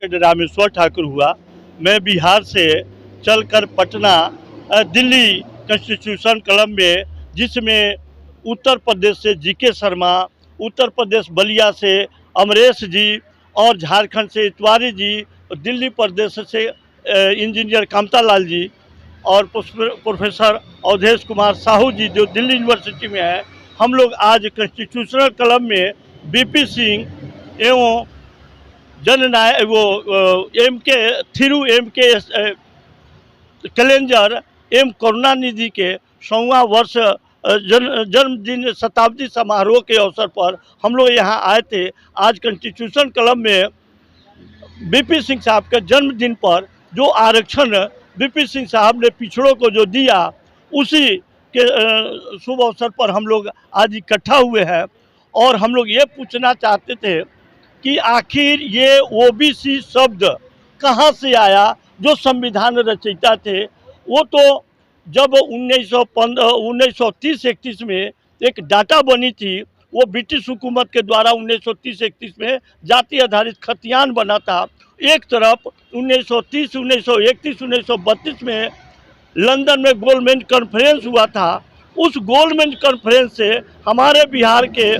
रामेश्वर ठाकुर हुआ। मैं बिहार से चलकर पटना दिल्ली कॉन्स्टिट्यूशन क्लब में, जिसमें उत्तर प्रदेश से जीके शर्मा, उत्तर प्रदेश बलिया से अमरेश जी और झारखंड से इतवारी जी, दिल्ली प्रदेश से इंजीनियर कामता लाल जी और प्रोफेसर अवधेश कुमार साहू जी जो दिल्ली यूनिवर्सिटी में है, हम लोग आज कॉन्स्टिट्यूशनल क्लब में बीपी सिंह एवं जननायक वो एम के थिरू एम के कैलेंजर एम करुणानिधि के 100वां वर्ष जन्मदिन शताब्दी समारोह के अवसर पर हम लोग यहाँ आए थे। आज कॉन्स्टिट्यूशन क्लब में बीपी सिंह साहब के जन्मदिन पर जो आरक्षण बीपी सिंह साहब ने पिछड़ों को जो दिया, उसी के शुभ अवसर पर हम लोग आज इकट्ठा हुए हैं। और हम लोग ये पूछना चाहते थे कि आखिर ये ओबीसी शब्द कहाँ से आया। जो संविधान रचयिता थे वो तो जब 1930-31 में एक डाटा बनी थी, वो ब्रिटिश हुकूमत के द्वारा 1930-31 में जाति आधारित खतियान बना था। एक तरफ 1930, 1931, 1932 में लंदन में गोलमेज कॉन्फ्रेंस हुआ था। उस गोलमेज कॉन्फ्रेंस से हमारे बिहार के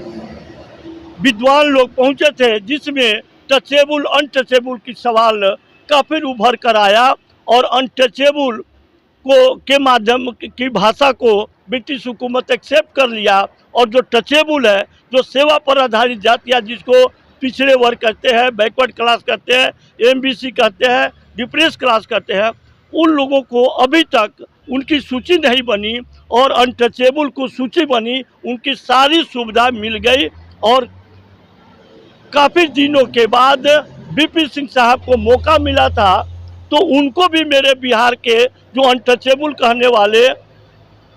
विद्वान लोग पहुंचे थे, जिसमें टचेबल अनटचेबल की सवाल का फिर उभर कर आया और अनटचेबल को के माध्यम की भाषा को ब्रिटिश हुकूमत एक्सेप्ट कर लिया, और जो टचेबल है, जो सेवा पर आधारित जातियाँ जिसको पिछड़े वर्ग कहते हैं, बैकवर्ड क्लास कहते हैं, एमबीसी कहते हैं, डिप्रेस क्लास कहते हैं, उन लोगों को अभी तक उनकी सूची नहीं बनी और अनटचेबल को सूची बनी, उनकी सारी सुविधा मिल गई। और काफ़ी दिनों के बाद बीपी सिंह साहब को मौका मिला था, तो उनको भी मेरे बिहार के जो अनटचेबल कहने वाले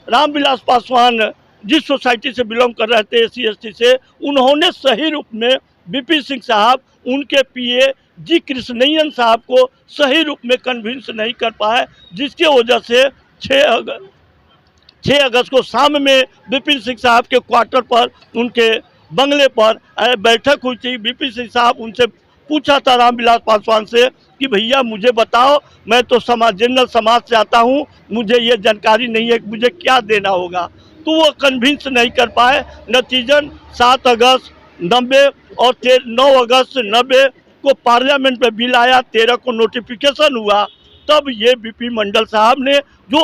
रामविलास पासवान जिस सोसाइटी से बिलोंग कर रहे थे, SC/ST से, उन्होंने सही रूप में बीपी सिंह साहब, उनके PA जी कृष्णय्यन साहब को सही रूप में कन्विंस नहीं कर पाए, जिसके वजह से 6 अगस्त को शाम में बीपी सिंह साहब के क्वार्टर पर, उनके बंगले पर बैठक हुई थी। बीपी सिंह साहब उनसे पूछा था रामविलास पासवान से कि भैया मुझे बताओ, मैं तो जनरल समाज से आता हूँ, मुझे ये जानकारी नहीं है कि मुझे क्या देना होगा। तो वो कन्विंस नहीं कर पाए। नतीजन 7 अगस्त 90 और 9 अगस्त 90 को पार्लियामेंट में बिल आया, 13 को नोटिफिकेशन हुआ, तब ये बीपी मंडल साहब ने जो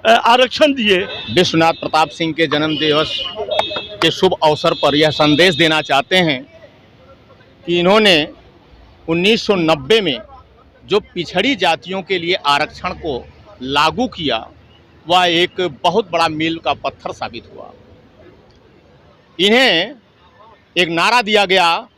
आरक्षण दिए। विश्वनाथ प्रताप सिंह के जन्म दिवस के शुभ अवसर पर यह संदेश देना चाहते हैं कि इन्होंने 1990 में जो पिछड़ी जातियों के लिए आरक्षण को लागू किया, वह एक बहुत बड़ा मील का पत्थर साबित हुआ। इन्हें एक नारा दिया गया,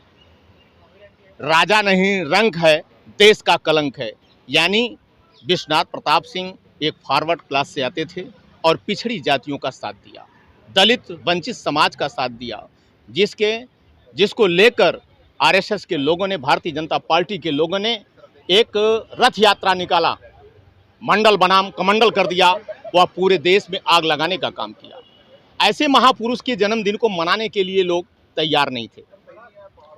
राजा नहीं रंक है, देश का कलंक है। यानी विश्वनाथ प्रताप सिंह एक फॉरवर्ड क्लास से आते थे और पिछड़ी जातियों का साथ दिया, दलित वंचित समाज का साथ दिया, जिसको लेकर RSS के लोगों ने, भारतीय जनता पार्टी के लोगों ने एक रथ यात्रा निकाला, मंडल बनाम कमंडल कर दिया, वह पूरे देश में आग लगाने का काम किया। ऐसे महापुरुष के जन्मदिन को मनाने के लिए लोग तैयार नहीं थे।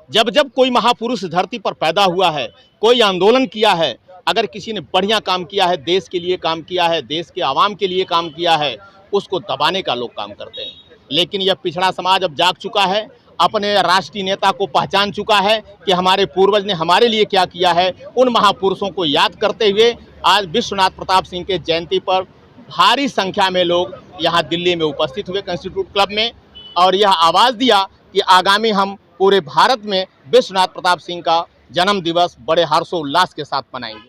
जब जब कोई महापुरुष धरती पर पैदा हुआ है, कोई आंदोलन किया है, अगर किसी ने बढ़िया काम किया है, देश के लिए काम किया है, देश के आवाम के लिए काम किया है, उसको दबाने का लोग काम करते हैं। लेकिन यह पिछड़ा समाज अब जाग चुका है, अपने राष्ट्रीय नेता को पहचान चुका है कि हमारे पूर्वज ने हमारे लिए क्या किया है। उन महापुरुषों को याद करते हुए आज विश्वनाथ प्रताप सिंह के जयंती पर भारी संख्या में लोग यहाँ दिल्ली में उपस्थित हुए कॉन्स्टिट्यूट क्लब में, और यह आवाज़ दिया कि आगामी हम पूरे भारत में विश्वनाथ प्रताप सिंह का जन्म दिवस बड़े हर्षोल्लास के साथ मनाएंगे।